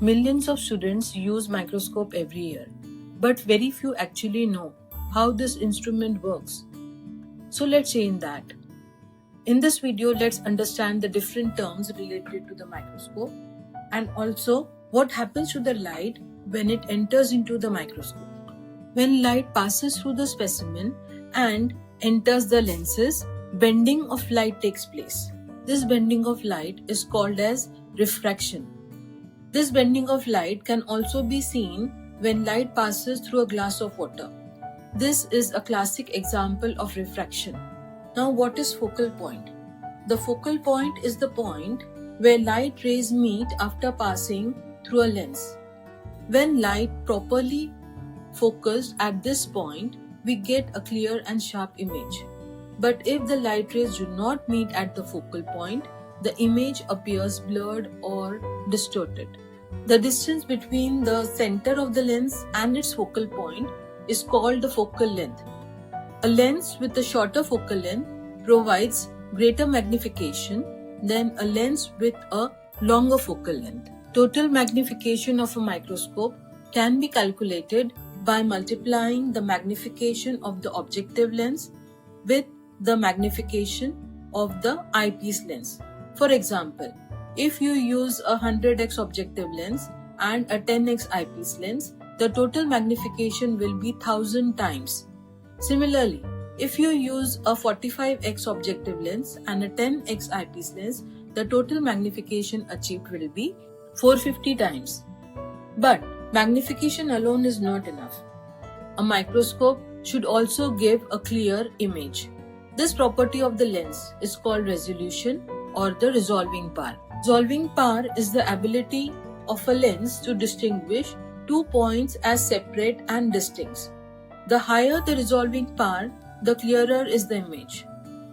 Millions of students use microscope every year, but very few actually know how this instrument works. So let's change that. In this video, let's understand the different terms related to the microscope and also what happens to the light when it enters into the microscope. When light passes through the specimen and enters the lenses, bending of light takes place. This bending of light is called as refraction. This bending of light can also be seen when light passes through a glass of water. This is a classic example of refraction. Now, what is focal point? The focal point is the point where light rays meet after passing through a lens. When light properly focused at this point, we get a clear and sharp image. But if the light rays do not meet at the focal point, the image appears blurred or distorted. The distance between the center of the lens and its focal point is called the focal length. A lens with a shorter focal length provides greater magnification than a lens with a longer focal length. Total magnification of a microscope can be calculated by multiplying the magnification of the objective lens with the magnification of the eyepiece lens. For example, if you use a 100x objective lens and a 10x eyepiece lens, the total magnification will be 1000 times. Similarly, if you use a 45x objective lens and a 10x eyepiece lens, the total magnification achieved will be 450 times. But magnification alone is not enough. A microscope should also give a clear image. This property of the lens is called resolution or the resolving power. Resolving power is the ability of a lens to distinguish two points as separate and distinct. The higher the resolving power, the clearer is the image.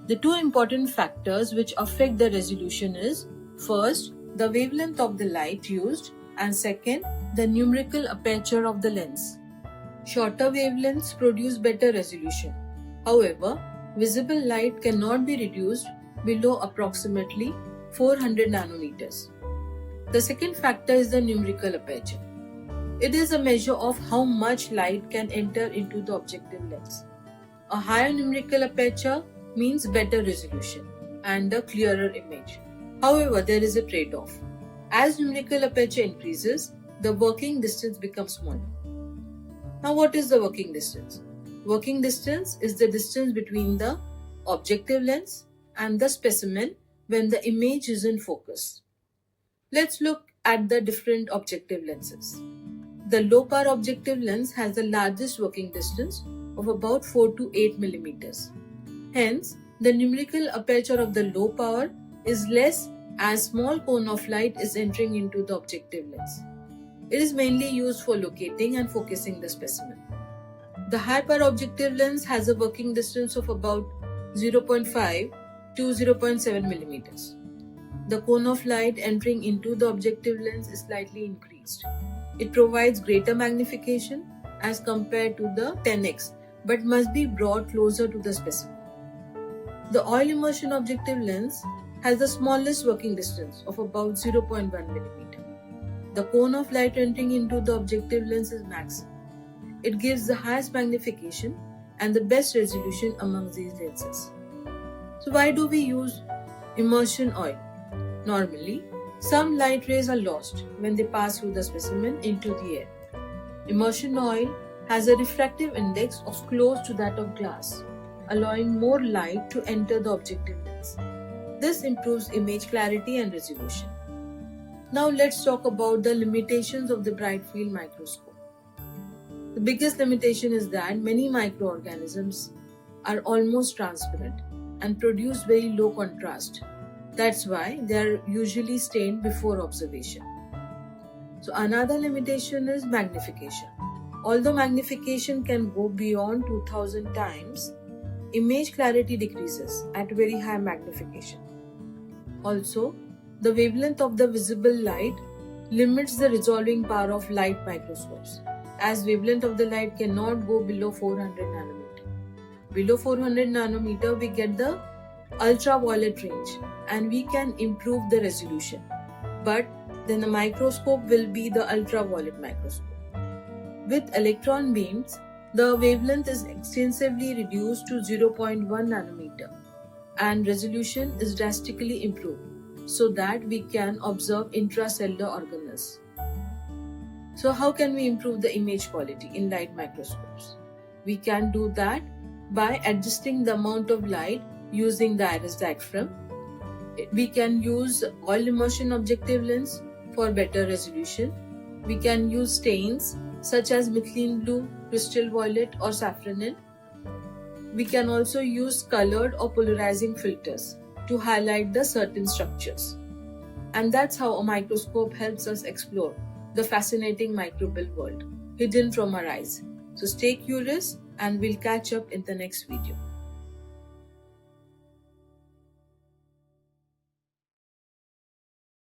The two important factors which affect the resolution is, first, the wavelength of the light used, and second, the numerical aperture of the lens. Shorter wavelengths produce better resolution. However, visible light cannot be reduced below approximately 400 nanometers. The second factor is the numerical aperture. It is a measure of how much light can enter into the objective lens. A higher numerical aperture means better resolution and a clearer image. However, there is a trade-off. As numerical aperture increases, the working distance becomes smaller. Now, what is the working distance? Working distance is the distance between the objective lens and the specimen when the image is in focus. Let's look at the different objective lenses. The low power objective lens has the largest working distance of about 4 to 8 millimeters. Hence, the numerical aperture of the low power is less as small cone of light is entering into the objective lens. It is mainly used for locating and focusing the specimen. The high power objective lens has a working distance of about 0.5 to 0.7 millimeters. The cone of light entering into the objective lens is slightly increased. It provides greater magnification as compared to the 10x, but must be brought closer to the specimen. The oil immersion objective lens has the smallest working distance of about 0.1 millimeter. The cone of light entering into the objective lens is maximum. It gives the highest magnification and the best resolution among these lenses. So why do we use immersion oil? Normally, some light rays are lost when they pass through the specimen into the air. Immersion oil has a refractive index of close to that of glass, allowing more light to enter the objective lens. This improves image clarity and resolution. Now let's talk about the limitations of the bright field microscope. The biggest limitation is that many microorganisms are almost transparent and produce very low contrast. That's why they are usually stained before observation. So another limitation is magnification. Although magnification can go beyond 2000 times, image clarity decreases at very high magnification. Also, the wavelength of the visible light limits the resolving power of light microscopes, as wavelength of the light cannot go below 400 nanometer. Below 400 nanometer, we get the ultraviolet range and we can improve the resolution. But then the microscope will be the ultraviolet microscope. With electron beams, the wavelength is extensively reduced to 0.1 nanometer and resolution is drastically improved so that we can observe intracellular organelles. So how can we improve the image quality in light microscopes? We can do that by adjusting the amount of light using the iris diaphragm. We can use oil immersion objective lens for better resolution. We can use stains such as methylene blue, crystal violet or safranin. We can also use colored or polarizing filters to highlight the certain structures. And that's how a microscope helps us explore the fascinating microbial world hidden from our eyes. So stay curious and we'll catch up in the next video.